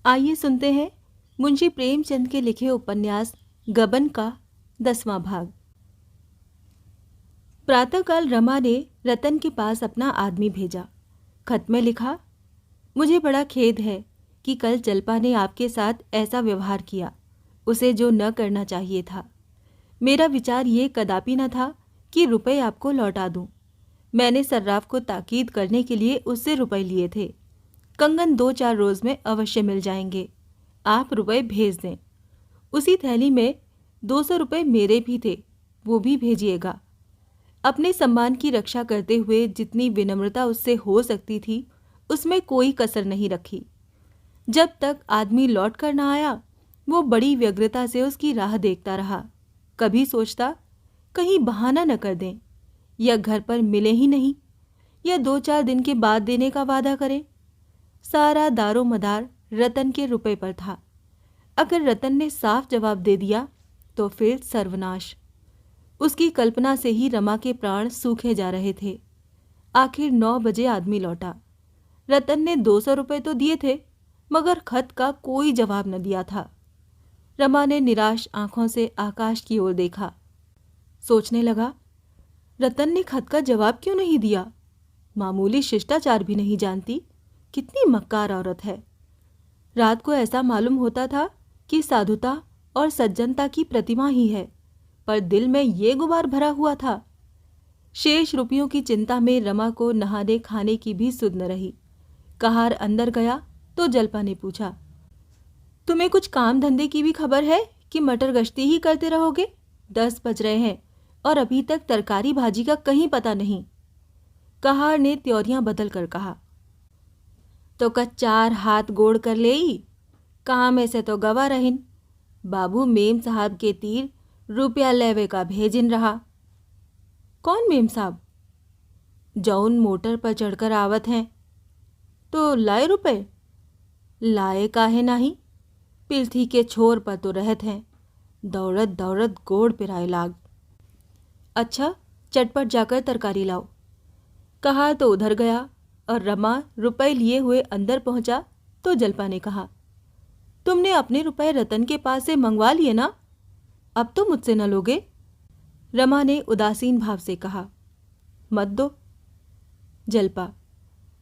आइए सुनते हैं मुंशी प्रेमचंद के लिखे उपन्यास गबन का 10वां भाग। प्रातःकाल रमा ने रतन के पास अपना आदमी भेजा। खत में लिखा, मुझे बड़ा खेद है कि कल जल्पा ने आपके साथ ऐसा व्यवहार किया, उसे जो न करना चाहिए था। मेरा विचार ये कदापि न था कि रुपए आपको लौटा दूं। मैंने सर्राफ को ताकीद करने के लिए उससे रुपए लिए थे। कंगन 2-4 रोज में अवश्य मिल जाएंगे। आप रुपए भेज दें। उसी थैली में 200 रुपये मेरे भी थे, वो भी भेजिएगा। अपने सम्मान की रक्षा करते हुए जितनी विनम्रता उससे हो सकती थी, उसमें कोई कसर नहीं रखी। जब तक आदमी लौट कर न आया, वो बड़ी व्यग्रता से उसकी राह देखता रहा। कभी सोचता कहीं बहाना न कर दें, या घर पर मिले ही नहीं, या 2-4 दिन के बाद देने का वादा करें। सारा दारो मदार रतन के रुपए पर था। अगर रतन ने साफ जवाब दे दिया तो फिर सर्वनाश। उसकी कल्पना से ही रमा के प्राण सूखे जा रहे थे। आखिर 9 बजे आदमी लौटा। रतन ने 200 रुपये तो दिए थे, मगर खत का कोई जवाब न दिया था। रमा ने निराश आंखों से आकाश की ओर देखा। सोचने लगा, रतन ने खत का जवाब क्यों नहीं दिया? मामूली शिष्टाचार भी नहीं जानती, कितनी मक्कार औरत है। रात को ऐसा मालूम होता था कि साधुता और सज्जनता की प्रतिमा ही है, पर दिल में ये गुबार भरा हुआ था। शेष रुपयों की चिंता में रमा को नहाने खाने की भी सुध न रही। कहार अंदर गया तो जल्पा ने पूछा, तुम्हें कुछ काम धंधे की भी खबर है कि मटर गश्ती ही करते रहोगे? 10 बज रहे हैं और अभी तक तरकारी भाजी का कहीं पता नहीं। कहार ने त्योरियां बदल कर कहा, तो कच्चार हाथ गोड़ कर ले, काम ऐसे तो गवा रहिन। बाबू मेम साहब के तीर रुपया लेवे का भेजिन रहा। कौन मेम साहब? जौन मोटर पर चढ़कर आवत हैं। तो लाए रुपए? लाए काहे नहीं, पिलथी के छोर पर तो रहत हैं। दौड़त दौड़त गोड़ पिराए लाग। अच्छा, चटपट जाकर तरकारी लाओ। कहा तो उधर गया और रमा रुपए लिए हुए अंदर पहुंचा तो जल्पा ने कहा, तुमने अपने रुपए रतन के पास से मंगवा लिए ना? अब तो मुझसे न लोगे? रमा ने उदासीन भाव से कहा, मत दो। जल्पा,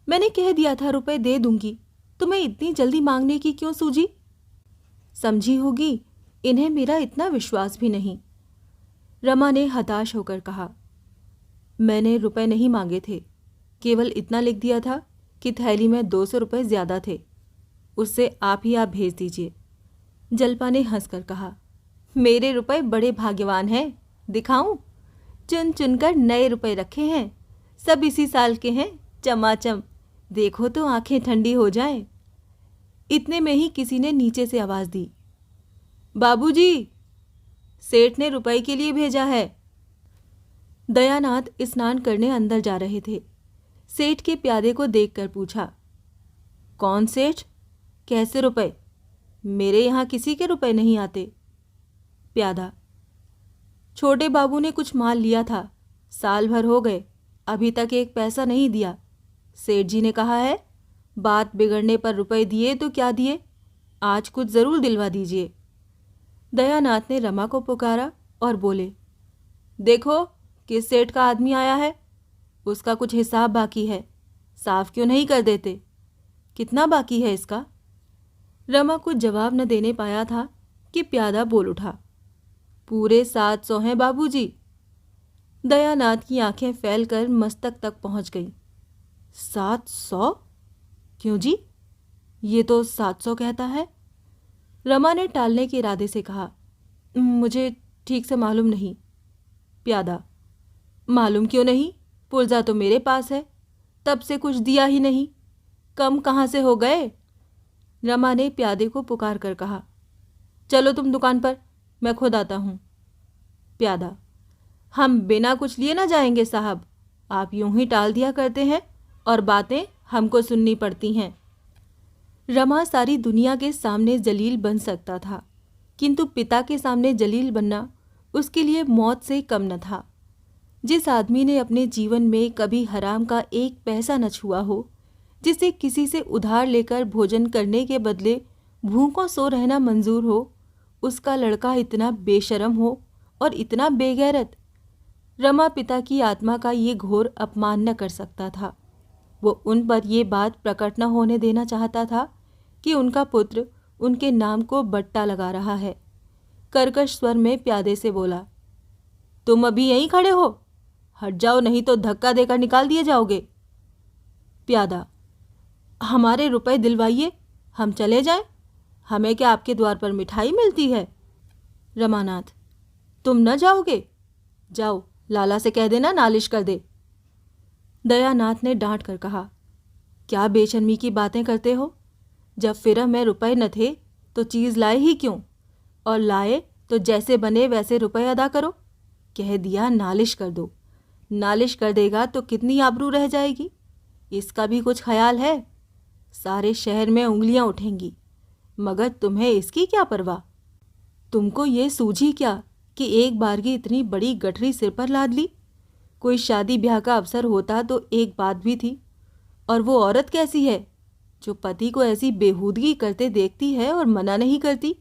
मैंने कह दिया था रुपए दे दूंगी, तुम्हें इतनी जल्दी मांगने की क्यों सूझी? समझी होगी, इन्हें मेरा इतना विश्वास भी नहीं। रमा ने हताश होकर कहा, मैंने रुपए नहीं मांगे थे, केवल इतना लिख दिया था कि थैली में 200 रुपये ज्यादा थे, उससे आप भेज दीजिए। जल्पा ने हंसकर कहा, मेरे रुपए बड़े भाग्यवान हैं, दिखाऊं? चुन चुनकर नए रुपए रखे हैं, सब इसी साल के हैं, चमाचम। देखो तो आंखें ठंडी हो जाएं। इतने में ही किसी ने नीचे से आवाज दी, बाबूजी, सेठ ने रुपए के लिए भेजा है। दयानाथ स्नान करने अंदर जा रहे थे। सेठ के प्यादे को देखकर पूछा, कौन सेठ? कैसे रुपए? मेरे यहाँ किसी के रुपए नहीं आते। प्यादा, छोटे बाबू ने कुछ माल लिया था, साल भर हो गए, अभी तक एक पैसा नहीं दिया। सेठ जी ने कहा है, बात बिगड़ने पर रुपए दिए तो क्या दिए, आज कुछ जरूर दिलवा दीजिए। दयानाथ ने रमा को पुकारा और बोले, देखो किस सेठ का आदमी आया है, उसका कुछ हिसाब बाकी है, साफ क्यों नहीं कर देते? कितना बाकी है इसका? रमा कुछ जवाब न देने पाया था कि प्यादा बोल उठा, पूरे 700 हैं बाबूजी। दयानाथ की आंखें फैलकर मस्तक तक पहुंच गईं। 700? क्यों जी, ये तो 700 कहता है। रमा ने टालने के इरादे से कहा, मुझे ठीक से मालूम नहीं। प्यादा, मालूम क्यों नहीं? पुर्जा तो मेरे पास है, तब से कुछ दिया ही नहीं, कम कहाँ से हो गए? रमा ने प्यादे को पुकार कर कहा, चलो तुम दुकान पर, मैं खुद आता हूँ। प्यादा, हम बिना कुछ लिए ना जाएंगे साहब, आप यूं ही टाल दिया करते हैं और बातें हमको सुननी पड़ती हैं। रमा सारी दुनिया के सामने जलील बन सकता था, किंतु पिता के सामने जलील बनना उसके लिए मौत से कम न था। जिस आदमी ने अपने जीवन में कभी हराम का एक पैसा न छुआ हो, जिसे किसी से उधार लेकर भोजन करने के बदले भूखों सो रहना मंजूर हो, उसका लड़का इतना बेशर्म हो और इतना बेगैरत। रमा पिता की आत्मा का ये घोर अपमान न कर सकता था। वो उन पर ये बात प्रकट न होने देना चाहता था कि उनका पुत्र उनके नाम को बट्टा लगा रहा है। कर्कश स्वर में प्यादे से बोला, तुम अभी यहीं खड़े हो? हट जाओ, नहीं तो धक्का देकर निकाल दिए जाओगे। प्यादा, हमारे रुपए दिलवाइए, हम चले जाएं। हमें क्या आपके द्वार पर मिठाई मिलती है? रमानाथ, तुम न जाओगे? जाओ, लाला से कह देना नालिश कर दे। दयानाथ ने डांट कर कहा, क्या बेशर्मी की बातें करते हो? जब फिर में रुपए न थे तो चीज़ लाए ही क्यों? और लाए तो जैसे बने वैसे रुपए अदा करो। कह दिया नालिश कर दो। नालिश कर देगा तो कितनी आबरू रह जाएगी, इसका भी कुछ ख्याल है? सारे शहर में उंगलियां उठेंगी, मगर तुम्हें इसकी क्या परवाह? तुमको ये सूझी क्या कि एक बारगी इतनी बड़ी गठरी सिर पर लाद ली? कोई शादी ब्याह का अवसर होता तो एक बात भी थी। और वो औरत कैसी है जो पति को ऐसी बेहूदगी करते देखती है और मना नहीं करती?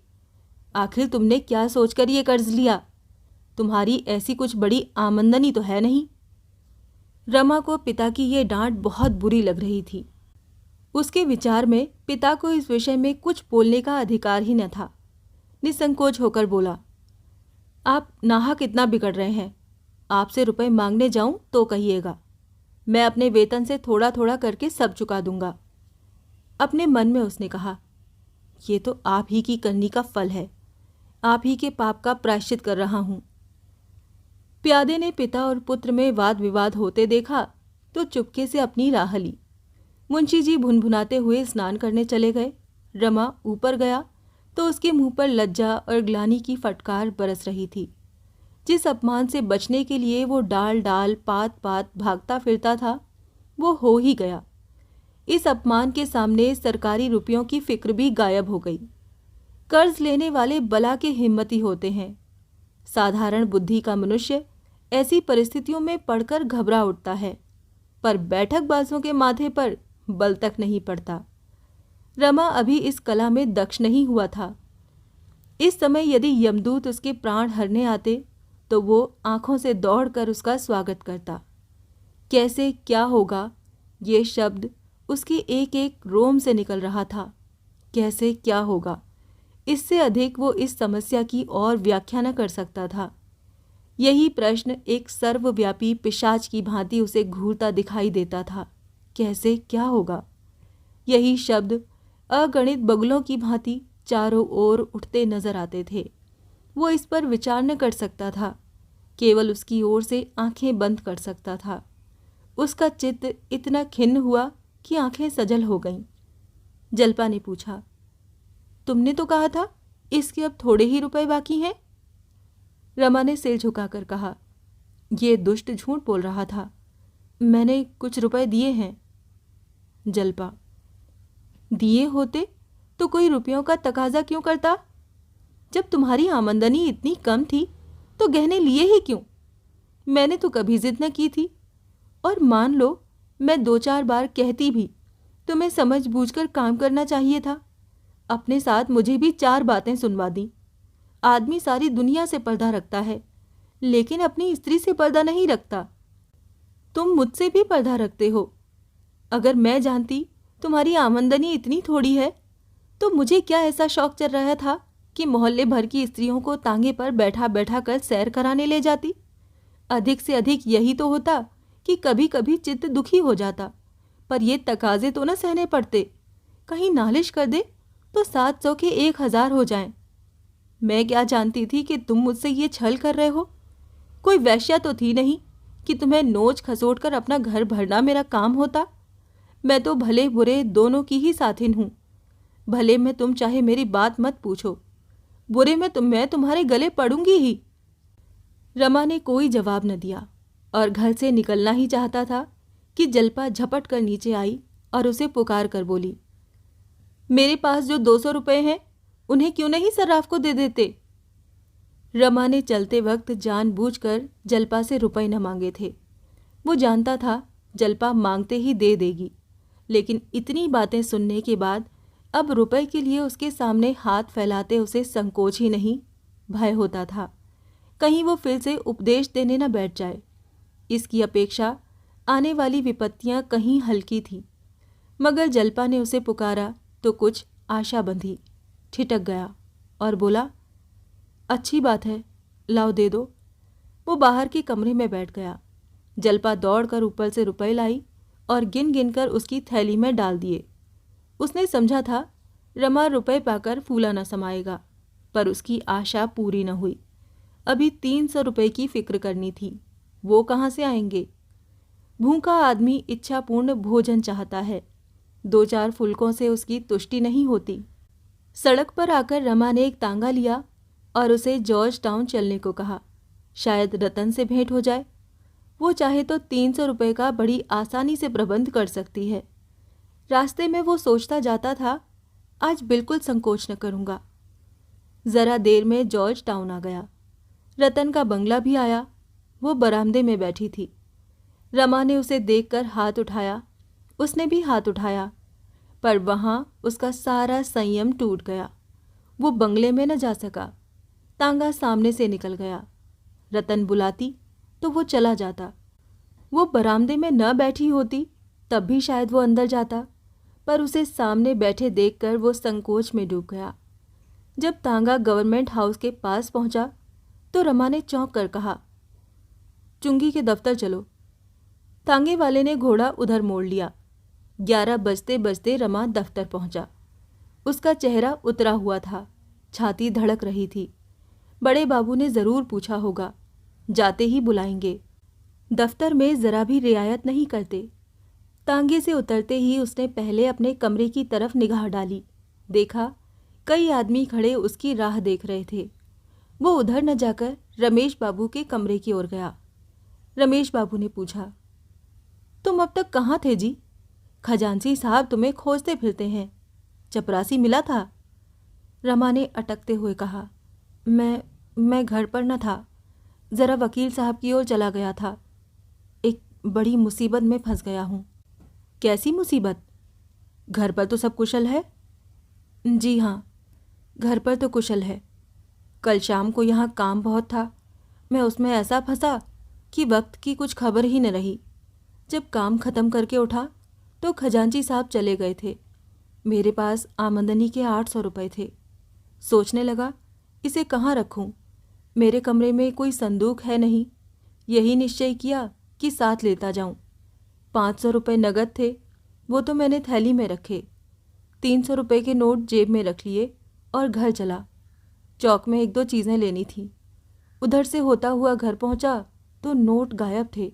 आखिर तुमने क्या सोचकर ये कर्ज लिया? तुम्हारी ऐसी कुछ बड़ी आमदनी तो है नहीं। रमा को पिता की ये डांट बहुत बुरी लग रही थी। उसके विचार में पिता को इस विषय में कुछ बोलने का अधिकार ही न था। निसंकोच होकर बोला, आप नाहक इतना बिगड़ रहे हैं। आपसे रुपए मांगने जाऊं तो कहिएगा, मैं अपने वेतन से थोड़ा थोड़ा करके सब चुका दूंगा। अपने मन में उसने कहा, ये तो आप ही की करनी का फल है, आप ही के पाप का प्रायश्चित कर रहा हूं। प्यादे ने पिता और पुत्र में वाद विवाद होते देखा तो चुपके से अपनी राह ली। मुंशी जी भुनभुनाते हुए स्नान करने चले गए। रमा ऊपर गया तो उसके मुंह पर लज्जा और ग्लानि की फटकार बरस रही थी। जिस अपमान से बचने के लिए वो डाल डाल पात पात भागता फिरता था, वो हो ही गया। इस अपमान के सामने सरकारी रुपयों की फिक्र भी गायब हो गई। कर्ज लेने वाले बला के हिम्मती होते हैं। साधारण बुद्धि का मनुष्य ऐसी परिस्थितियों में पड़कर घबरा उठता है, पर बैठक बाजों के माथे पर बल तक नहीं पड़ता। रमा अभी इस कला में दक्ष नहीं हुआ था। इस समय यदि यमदूत उसके प्राण हरने आते तो वो आंखों से दौड़कर उसका स्वागत करता। कैसे क्या होगा, ये शब्द उसके एक एक रोम से निकल रहा था। कैसे क्या होगा, इससे अधिक वो इस समस्या की और व्याख्या न कर सकता था। यही प्रश्न एक सर्वव्यापी पिशाच की भांति उसे घूरता दिखाई देता था। कैसे क्या होगा, यही शब्द अगणित बगुलों की भांति चारों ओर उठते नजर आते थे। वो इस पर विचार न कर सकता था, केवल उसकी ओर से आंखें बंद कर सकता था। उसका चित्त इतना खिन्न हुआ कि आंखें सजल हो गईं। जल्पा ने पूछा, तुमने तो कहा था इसके अब थोड़े ही रुपए बाकी हैं। रमा ने सिर झुकाकर कहा, ये दुष्ट झूठ बोल रहा था, मैंने कुछ रुपए दिए हैं। जल्पा, दिए होते तो कोई रुपयों का तकाजा क्यों करता? जब तुम्हारी आमदनी इतनी कम थी तो गहने लिए ही क्यों? मैंने तो कभी जिद न की थी, और मान लो मैं 2-4 बार कहती भी, तुम्हें समझ बूझकर काम करना चाहिए था। अपने साथ मुझे भी 4 बातें सुनवा दी। आदमी सारी दुनिया से पर्दा रखता है, लेकिन अपनी स्त्री से पर्दा नहीं रखता। तुम मुझसे भी पर्दा रखते हो। अगर मैं जानती तुम्हारी आमदनी इतनी थोड़ी है तो मुझे क्या ऐसा शौक चल रहा था कि मोहल्ले भर की स्त्रियों को तांगे पर बैठा बैठा कर सैर कराने ले जाती। अधिक से अधिक यही तो होता कि कभी कभी चित्त दुखी हो जाता, पर ये तकाजे तो न सहने पड़ते। कहीं नालिश कर दे तो 700 के 1000 हो जाएं। मैं क्या जानती थी कि तुम मुझसे ये छल कर रहे हो? कोई वैश्या तो थी नहीं कि तुम्हें नोच खसोट कर अपना घर भरना मेरा काम होता। मैं तो भले बुरे दोनों की ही साथिन हूँ। भले में तुम चाहे मेरी बात मत पूछो, बुरे में मैं तुम्हारे गले पड़ूंगी ही। रमा ने कोई जवाब न दिया और घर से निकलना ही चाहता था कि जल्पा झपट कर नीचे आई और उसे पुकार कर बोली, मेरे पास जो 200 रुपए हैं उन्हें क्यों नहीं सर्राफ को दे देते? रमा ने चलते वक्त जानबूझकर जल्पा से रुपए न मांगे थे। वो जानता था जल्पा मांगते ही दे देगी, लेकिन इतनी बातें सुनने के बाद अब रुपए के लिए उसके सामने हाथ फैलाते उसे संकोच ही नहीं, भय होता था। कहीं वो फिर से उपदेश देने न बैठ जाए। इसकी अपेक्षा आने वाली विपत्तियां कहीं हल्की थी। मगर जल्पा ने उसे पुकारा तो कुछ आशा बंधी। ठिठक गया और बोला, अच्छी बात है, लाओ दे दो। वो बाहर के कमरे में बैठ गया। जल्पा दौड़कर ऊपर से रुपए लाई और गिन गिन कर उसकी थैली में डाल दिए। उसने समझा था रमा रुपए पाकर फूला न समाएगा, पर उसकी आशा पूरी न हुई। अभी 300 रुपए की फिक्र करनी थी, वो कहाँ से आएंगे? भूखा आदमी इच्छापूर्ण भोजन चाहता है, 2-4 फुलकों से उसकी तुष्टि नहीं होती। सड़क पर आकर रमा ने एक तांगा लिया और उसे जॉर्ज टाउन चलने को कहा। शायद रतन से भेंट हो जाए। वो चाहे तो 300 रुपए का बड़ी आसानी से प्रबंध कर सकती है। रास्ते में वो सोचता जाता था, आज बिल्कुल संकोच न करूँगा। ज़रा देर में जॉर्ज टाउन आ गया। रतन का बंगला भी आया। वो बरामदे में बैठी थी। रमा ने उसे देखकर हाथ उठाया। उसने भी हाथ उठाया, पर वहाँ उसका सारा संयम टूट गया। वो बंगले में न जा सका। तांगा सामने से निकल गया। रतन बुलाती तो वो चला जाता। वो बरामदे में न बैठी होती तब भी शायद वो अंदर जाता, पर उसे सामने बैठे देखकर वो संकोच में डूब गया। जब तांगा गवर्नमेंट हाउस के पास पहुंचा तो रमा ने चौंक कर कहा, चुंगी के दफ्तर चलो। तांगे वाले ने घोड़ा उधर मोड़ लिया। 11 बजते बजते रमा दफ्तर पहुंचा। उसका चेहरा उतरा हुआ था, छाती धड़क रही थी। बड़े बाबू ने ज़रूर पूछा होगा, जाते ही बुलाएंगे। दफ्तर में ज़रा भी रियायत नहीं करते। तांगे से उतरते ही उसने पहले अपने कमरे की तरफ निगाह डाली। देखा कई आदमी खड़े उसकी राह देख रहे थे। वो उधर न जाकर रमेश बाबू के कमरे की ओर गया। रमेश बाबू ने पूछा, तुम अब तक कहाँ थे जी? खजांची साहब तुम्हें खोजते फिरते हैं। चपरासी मिला था? रमा ने अटकते हुए कहा, मैं घर पर न था, ज़रा वकील साहब की ओर चला गया था। एक बड़ी मुसीबत में फंस गया हूँ। कैसी मुसीबत? घर पर तो सब कुशल है? जी हाँ, घर पर तो कुशल है। कल शाम को यहाँ काम बहुत था। मैं उसमें ऐसा फंसा कि वक्त की कुछ खबर ही न रही। जब काम ख़त्म करके उठा तो खजांची साहब चले गए थे। मेरे पास आमदनी के 800 रुपये थे। सोचने लगा, इसे कहाँ रखूँ? मेरे कमरे में कोई संदूक है नहीं। यही निश्चय किया कि साथ लेता जाऊँ। 500 रुपये नगद थे, वो तो मैंने थैली में रखे। 300 रुपये के नोट जेब में रख लिए और घर चला। चौक में 1-2 चीज़ें लेनी थी। उधर से होता हुआ घर पहुँचा तो नोट गायब थे।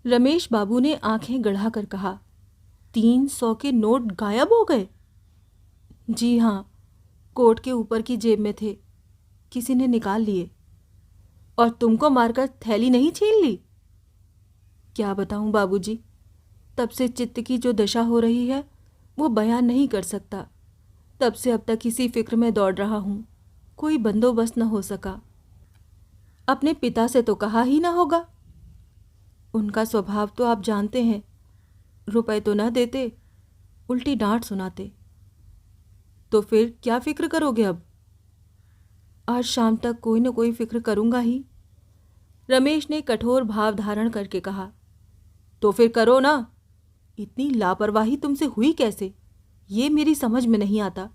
रमेश बाबू ने आंखें गड़ाकर कहा, 300 के नोट गायब हो गए? जी हाँ, कोट के ऊपर की जेब में थे, किसी ने निकाल लिए। और तुमको मारकर थैली नहीं छीन ली? क्या बताऊं बाबूजी, तब से चित्त की जो दशा हो रही है वो बयान नहीं कर सकता। तब से अब तक इसी फिक्र में दौड़ रहा हूँ, कोई बंदोबस्त न हो सका। अपने पिता से तो कहा ही ना होगा? उनका स्वभाव तो आप जानते हैं, रुपए तो न देते, उल्टी डांट सुनाते। तो फिर क्या फिक्र करोगे अब? आज शाम तक कोई न कोई फिक्र करूंगा ही। रमेश ने कठोर भाव धारण करके कहा, तो फिर करो ना। इतनी लापरवाही तुमसे हुई कैसे, ये मेरी समझ में नहीं आता।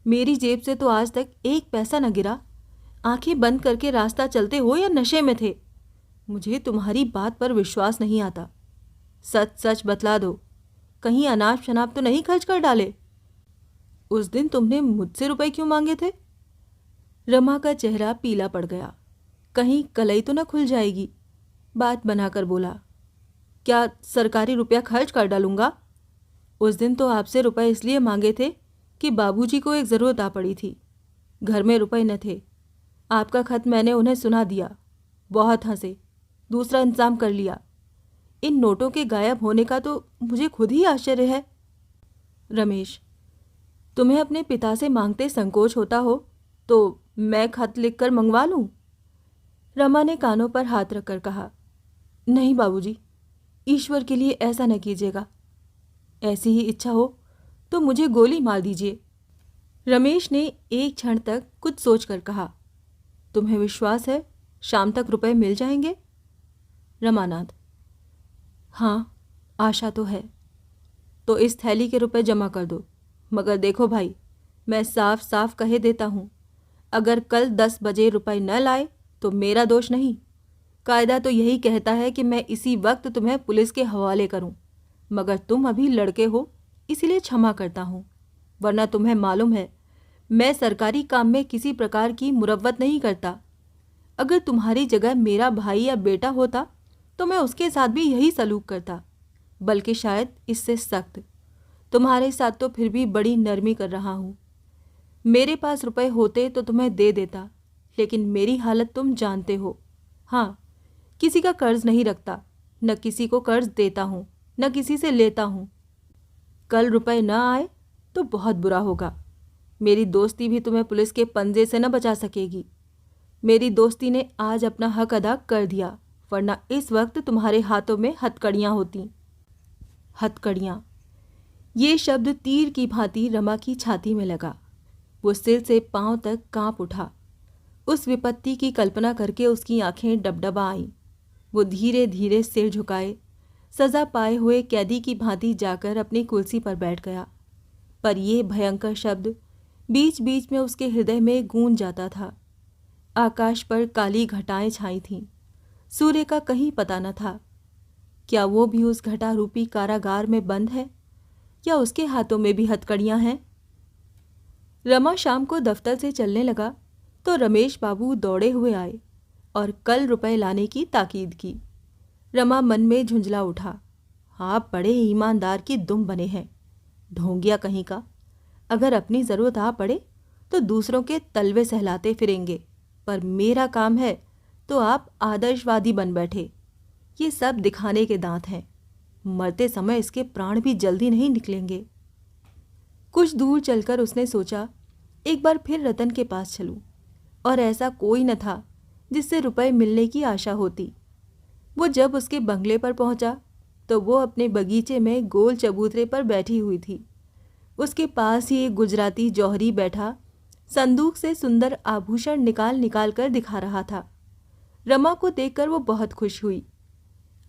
मेरी जेब से तो आज तक 1 पैसा न गिरा। आंखें बंद करके रास्ता चलते हो या नशे में थे? मुझे तुम्हारी बात पर विश्वास नहीं आता। सच सच बतला दो, कहीं अनाप शनाप तो नहीं खर्च कर डाले? उस दिन तुमने मुझसे रुपए क्यों मांगे थे? रमा का चेहरा पीला पड़ गया। कहीं कलई तो न खुल जाएगी। बात बनाकर बोला, क्या सरकारी रुपया खर्च कर डालूंगा? उस दिन तो आपसे रुपए इसलिए मांगे थे कि बाबूजी को एक ज़रूरत आ पड़ी थी। घर में रुपए न थे। आपका खत मैंने उन्हें सुना दिया। बहुत हंसे, दूसरा इंतजाम कर लिया। इन नोटों के गायब होने का तो मुझे खुद ही आश्चर्य है। रमेश, तुम्हें अपने पिता से मांगते संकोच होता हो तो मैं खत लिखकर मंगवा लूं? रमा ने कानों पर हाथ रखकर कहा, नहीं बाबूजी, ईश्वर के लिए ऐसा न कीजिएगा। ऐसी ही इच्छा हो तो मुझे गोली मार दीजिए। रमेश ने एक क्षण तक कुछ सोचकर कहा, तुम्हें विश्वास है शाम तक रुपए मिल जाएंगे? रमानाथ, हाँ, आशा तो है। तो इस थैली के रुपए जमा कर दो। मगर देखो भाई, मैं साफ साफ कहे देता हूँ, अगर कल 10 बजे रुपए न लाए तो मेरा दोष नहीं। कायदा तो यही कहता है कि मैं इसी वक्त तुम्हें पुलिस के हवाले करूं, मगर तुम अभी लड़के हो, इसीलिए क्षमा करता हूं। वरना तुम्हें मालूम है, मैं सरकारी काम में किसी प्रकार की मुरव्वत नहीं करता। अगर तुम्हारी जगह मेरा भाई या बेटा होता तो मैं उसके साथ भी यही सलूक करता, बल्कि शायद इससे सख्त। तुम्हारे साथ तो फिर भी बड़ी नरमी कर रहा हूं। मेरे पास रुपए होते तो तुम्हें दे देता, लेकिन मेरी हालत तुम जानते हो। हाँ, किसी का कर्ज नहीं रखता, न किसी को कर्ज देता हूँ, न किसी से लेता हूँ। कल रुपए न आए तो बहुत बुरा होगा। मेरी दोस्ती भी तुम्हें पुलिस के पंजे से न बचा सकेगी। मेरी दोस्ती ने आज अपना हक अदा कर दिया, वरना इस वक्त तुम्हारे हाथों में हथकड़ियाँ होती। हथकड़ियाँ, ये शब्द तीर की भांति रमा की छाती में लगा। वो सिर से पांव तक कांप उठा। उस विपत्ति की कल्पना करके उसकी आंखें डबडबा आईं। वो धीरे धीरे सिर झुकाए सजा पाए हुए कैदी की भांति जाकर अपनी कुर्सी पर बैठ गया। पर यह भयंकर शब्द बीच बीच में उसके हृदय में गूंज जाता था। आकाश पर काली घटाएं छाई थीं। सूर्य का कहीं पता न था। क्या वो भी उस घटा रूपी कारागार में बंद है, या उसके हाथों में भी हथकड़ियां हैं? रमा शाम को दफ्तर से चलने लगा तो रमेश बाबू दौड़े हुए आए और कल रुपए लाने की ताकीद की। रमा मन में झुंझला उठा, आप बड़े ईमानदार की दुम बने हैं, ढोंगिया कहीं का। अगर अपनी ज़रूरत आ पड़े तो दूसरों के तलवे सहलाते फिरेंगे, पर मेरा काम है तो आप आदर्शवादी बन बैठे। ये सब दिखाने के दांत हैं। मरते समय इसके प्राण भी जल्दी नहीं निकलेंगे। कुछ दूर चलकर उसने सोचा, एक बार फिर रतन के पास चलूं, और ऐसा कोई न था जिससे रुपए मिलने की आशा होती। वो जब उसके बंगले पर पहुंचा तो वो अपने बगीचे में गोल चबूतरे पर बैठी हुई थी। उसके पास ही एक गुजराती जौहरी बैठा संदूक से सुंदर आभूषण निकाल निकाल कर दिखा रहा था। रमा को देखकर वो बहुत खुश हुई।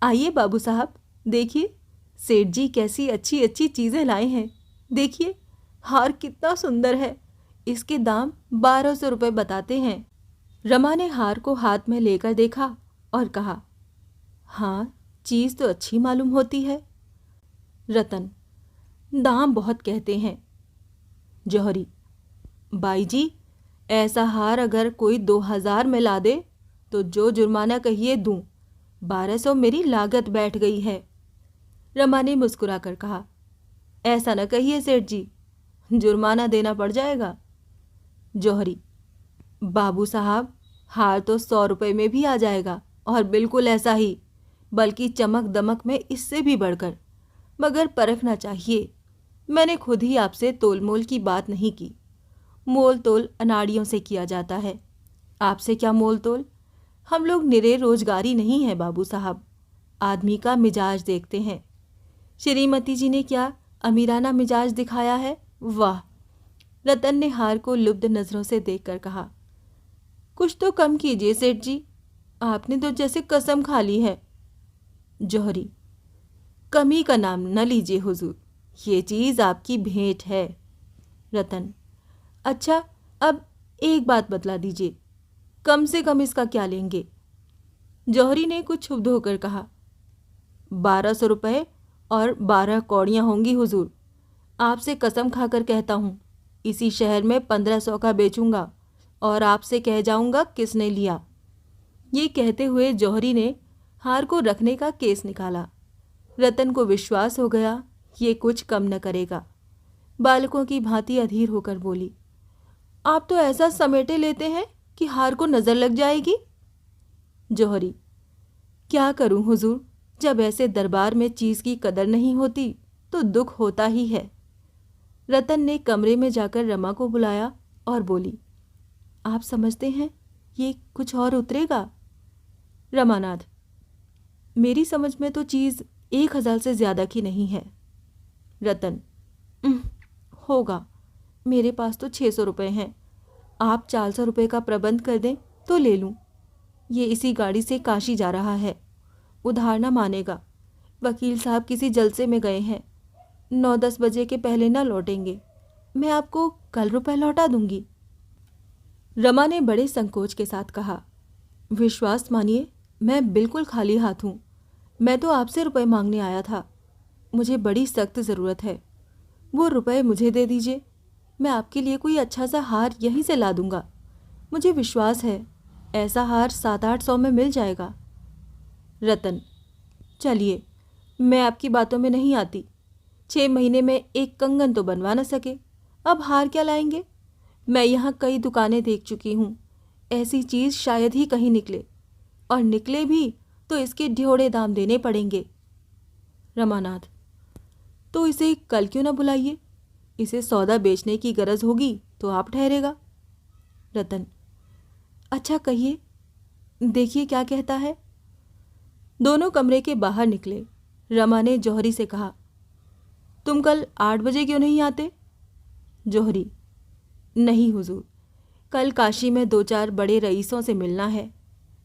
आइए बाबू साहब, देखिए सेठ जी कैसी अच्छी अच्छी चीज़ें लाए हैं। देखिए हार कितना सुंदर है, इसके दाम 1200 रुपये बताते हैं। रमा ने हार को हाथ में लेकर देखा और कहा, हाँ, चीज़ तो अच्छी मालूम होती है। रतन, दाम बहुत कहते हैं। जौहरी, बाई जी, ऐसा हार अगर कोई 2000 में ला दे तो जो जुर्माना कहिए दूं, 1200 मेरी लागत बैठ गई है। रमा ने मुस्कुराकर कहा, ऐसा न कहिए सेठ जी, जुर्माना देना पड़ जाएगा। जौहरी, बाबू साहब, हार तो 100 रुपये में भी आ जाएगा, और बिल्कुल ऐसा ही, बल्कि चमक दमक में इससे भी बढ़कर। मगर परखना चाहिए। मैंने खुद ही आपसे तोल मोल की बात नहीं की। मोल तोल अनाड़ियों से किया जाता है, आपसे क्या मोल तोल। हम लोग निरे रोजगारी नहीं हैं बाबू साहब, आदमी का मिजाज देखते हैं। श्रीमती जी ने क्या अमीराना मिजाज दिखाया है, वाह। रतन ने हार को लुब्ध नजरों से देखकर कहा, कुछ तो कम कीजिए सेठ जी, आपने तो जैसे कसम खा ली है। जौहरी, कमी का नाम न लीजिए हुजूर, ये चीज़ आपकी भेंट है। रतन, अच्छा, अब एक बात बतला दीजिए, कम से कम इसका क्या लेंगे? जौहरी ने कुछ क्षुब्ध होकर कहा, 1200 रुपये और 12 कौड़ियाँ होंगी हुजूर। आपसे कसम खाकर कहता हूँ, इसी शहर में 1500 का बेचूंगा और आपसे कह जाऊंगा किसने लिया। ये कहते हुए जौहरी ने हार को रखने का केस निकाला। रतन को विश्वास हो गया ये कुछ कम न करेगा। बालकों की भांति अधीर होकर बोली, आप तो ऐसा समेटे लेते हैं कि हार को नजर लग जाएगी। जौहरी, क्या करूं हुजूर, जब ऐसे दरबार में चीज की कदर नहीं होती तो दुख होता ही है। रतन ने कमरे में जाकर रमा को बुलाया और बोली, आप समझते हैं ये कुछ और उतरेगा? रमानाथ, मेरी समझ में तो चीज 1000 से ज्यादा की नहीं है। रतन, होगा, मेरे पास तो 600 रुपये हैं। आप 400 रुपये का प्रबंध कर दें तो ले लूँ। ये इसी गाड़ी से काशी जा रहा है, उधार ना मानेगा। वकील साहब किसी जलसे में गए हैं, 9-10 बजे के पहले ना लौटेंगे। मैं आपको कल रुपए लौटा दूंगी। रमा ने बड़े संकोच के साथ कहा, विश्वास मानिए, मैं बिल्कुल खाली हाथ हूँ। मैं तो आपसे रुपए मांगने आया था। मुझे बड़ी सख्त ज़रूरत है। वो रुपए मुझे दे दीजिए, मैं आपके लिए कोई अच्छा सा हार यहीं से ला दूंगा। मुझे विश्वास है ऐसा हार 700-800 में मिल जाएगा। रतन, चलिए, मैं आपकी बातों में नहीं आती। 6 महीने में एक कंगन तो बनवा न सके, अब हार क्या लाएंगे? मैं यहाँ कई दुकानें देख चुकी हूँ, ऐसी चीज़ शायद ही कहीं निकले, और निकले भी तो इसके ढियोड़े दाम देने पड़ेंगे। रमानाथ, तो इसे कल क्यों ना बुलाइए? इसे सौदा बेचने की गरज होगी तो आप ठहरेगा। रतन, अच्छा कहिए, देखिए क्या कहता है। दोनों कमरे के बाहर निकले। रमा ने जौहरी से कहा, तुम कल 8 बजे क्यों नहीं आते? जौहरी, नहीं हुजूर, कल काशी में 2-4 बड़े रईसों से मिलना है।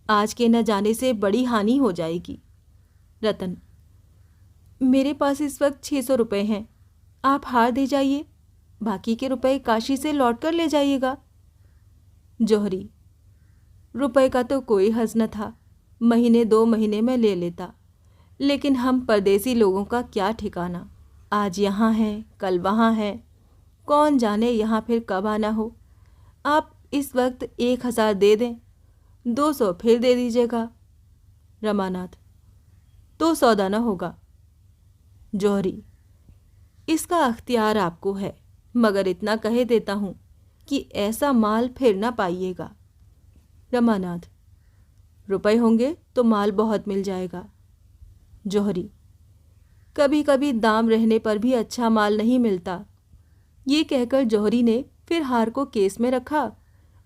आज के न जाने से बड़ी हानि हो जाएगी। रतन, मेरे पास इस वक्त 600 रुपये हैं, आप हार दे जाइए, बाकी के रुपए काशी से लौट कर ले जाइएगा। जौहरी, रुपए का तो कोई हर्ज न था, महीने 2 महीने में ले लेता, लेकिन हम परदेसी लोगों का क्या ठिकाना, आज यहाँ है कल वहाँ है, कौन जाने यहाँ फिर कब आना हो। आप इस वक्त 1000 दे दें, 200 फिर दे दीजिएगा। रमानाथ, तो सौदा न होगा। जौहरी, इसका अख्तियार आपको है, मगर इतना कहे देता हूँ कि ऐसा माल फिर ना पाइएगा। रमानाथ, रुपए होंगे तो माल बहुत मिल जाएगा। जौहरी, कभी कभी दाम रहने पर भी अच्छा माल नहीं मिलता। ये कहकर जौहरी ने फिर हार को केस में रखा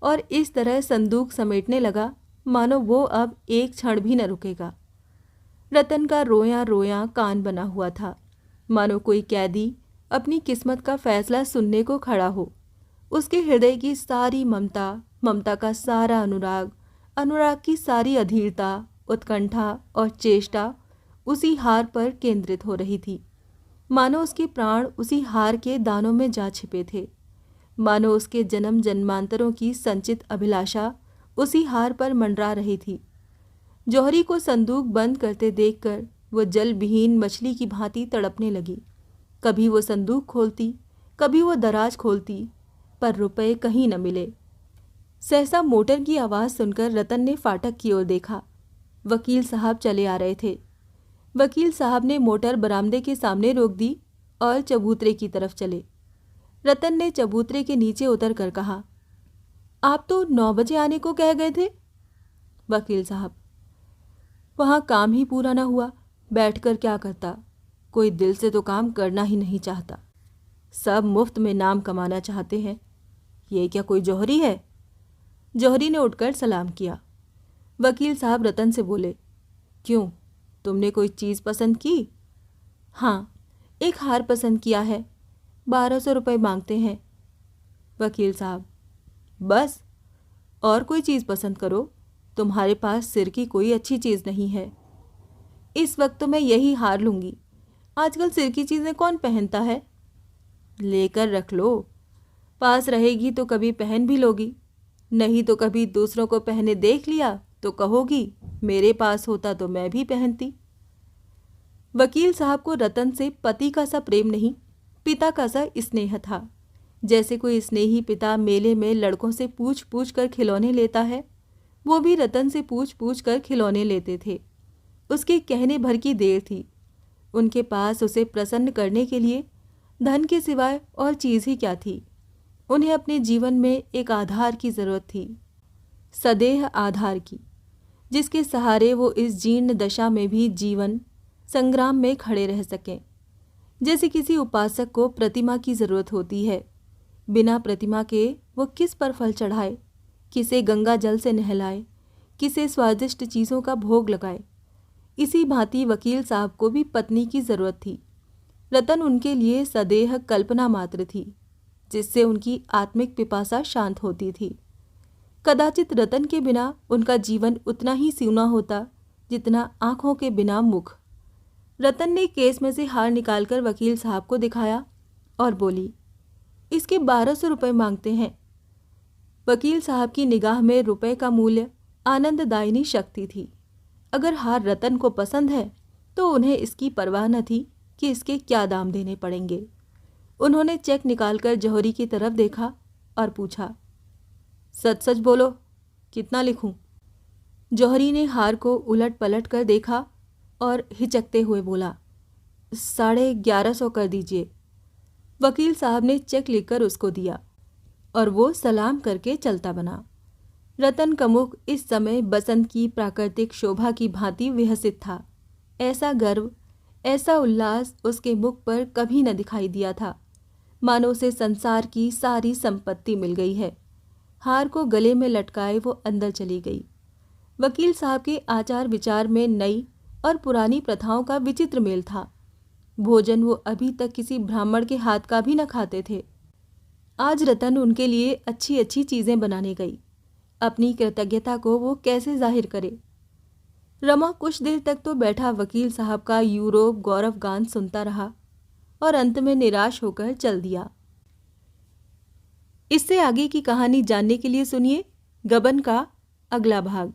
और इस तरह संदूक समेटने लगा मानो वो अब एक क्षण भी न रुकेगा। रतन का रोया रोया कान बना हुआ था, मानो कोई कैदी अपनी किस्मत का फैसला सुनने को खड़ा हो। उसके हृदय की सारी ममता, ममता का सारा अनुराग, अनुराग की सारी अधीरता, उत्कंठा और चेष्टा उसी हार पर केंद्रित हो रही थी। मानो उसके प्राण उसी हार के दानों में जा छिपे थे, मानो उसके जन्म जन्मांतरों की संचित अभिलाषा उसी हार पर मंडरा रही थी। जौहरी को संदूक बंद करते देखकर वो जल विहीन मछली की भांति तड़पने लगी। कभी वो संदूक खोलती, कभी वो दराज खोलती, पर रुपए कहीं न मिले। सहसा मोटर की आवाज़ सुनकर रतन ने फाटक की ओर देखा। वकील साहब चले आ रहे थे। वकील साहब ने मोटर बरामदे के सामने रोक दी और चबूतरे की तरफ चले। रतन ने चबूतरे के नीचे उतर कर कहा, आप तो 9 बजे आने को कह गए थे। वकील साहब, वहाँ काम ही पूरा ना हुआ, बैठकर क्या करता, कोई दिल से तो काम करना ही नहीं चाहता, सब मुफ्त में नाम कमाना चाहते हैं। ये क्या कोई जौहरी है? जौहरी ने उठकर सलाम किया। वकील साहब रतन से बोले, क्यों, तुमने कोई चीज़ पसंद की? हाँ, एक हार पसंद किया है, 1200 रुपये मांगते हैं। वकील साहब, बस, और कोई चीज़ पसंद करो, तुम्हारे पास सिर की कोई अच्छी चीज़ नहीं है। इस वक्त तो मैं यही हार लूँगी, आजकल सिर की चीज़ें कौन पहनता है? लेकर रख लो, पास रहेगी तो कभी पहन भी लोगी, नहीं तो कभी दूसरों को पहने देख लिया तो कहोगी मेरे पास होता तो मैं भी पहनती। वकील साहब को रतन से पति का सा प्रेम नहीं, पिता का सा स्नेह था। जैसे कोई स्नेही पिता मेले में लड़कों से पूछ पूछ कर खिलौने लेता है, वो भी रतन से पूछ पूछ कर खिलौने लेते थे। उसके कहने भर की देर थी। उनके पास उसे प्रसन्न करने के लिए धन के सिवाय और चीज़ ही क्या थी। उन्हें अपने जीवन में एक आधार की ज़रूरत थी, सदेह आधार की, जिसके सहारे वो इस जीर्ण दशा में भी जीवन संग्राम में खड़े रह सकें। जैसे किसी उपासक को प्रतिमा की ज़रूरत होती है, बिना प्रतिमा के वो किस पर फल चढ़ाए, किसे गंगा जल से नहलाए, किसे स्वादिष्ट चीज़ों का भोग लगाए। इसी भांति वकील साहब को भी पत्नी की ज़रूरत थी। रतन उनके लिए सदेह कल्पना मात्र थी, जिससे उनकी आत्मिक पिपासा शांत होती थी। कदाचित रतन के बिना उनका जीवन उतना ही सूना होता जितना आंखों के बिना मुख। रतन ने केस में से हार निकालकर वकील साहब को दिखाया और बोली, इसके 1200 रुपये मांगते हैं। वकील साहब की निगाह में रुपए का मूल्य आनंददायिनी शक्ति थी। अगर हार रतन को पसंद है तो उन्हें इसकी परवाह न थी कि इसके क्या दाम देने पड़ेंगे। उन्होंने चेक निकालकर जौहरी की तरफ देखा और पूछा, सच सच बोलो, कितना लिखूं? जौहरी ने हार को उलट पलट कर देखा और हिचकते हुए बोला, 1150 कर दीजिए। वकील साहब ने चेक लिखकर उसको दिया और वो सलाम करके चलता बना। रतन का मुख इस समय बसंत की प्राकृतिक शोभा की भांति विहसित था। ऐसा गर्व, ऐसा उल्लास उसके मुख पर कभी न दिखाई दिया था, मानो उसे संसार की सारी संपत्ति मिल गई है। हार को गले में लटकाए वो अंदर चली गई। वकील साहब के आचार विचार में नई और पुरानी प्रथाओं का विचित्र मेल था। भोजन वो अभी तक किसी ब्राह्मण के हाथ का भी न खाते थे। आज रतन उनके लिए अच्छी अच्छी चीज़ें बनाने गई। अपनी कृतज्ञता को वो कैसे जाहिर करे? रमा कुछ देर तक तो बैठा वकील साहब का यूरोप गौरव गान सुनता रहा और अंत में निराश होकर चल दिया। इससे आगे की कहानी जानने के लिए सुनिए गबन का अगला भाग।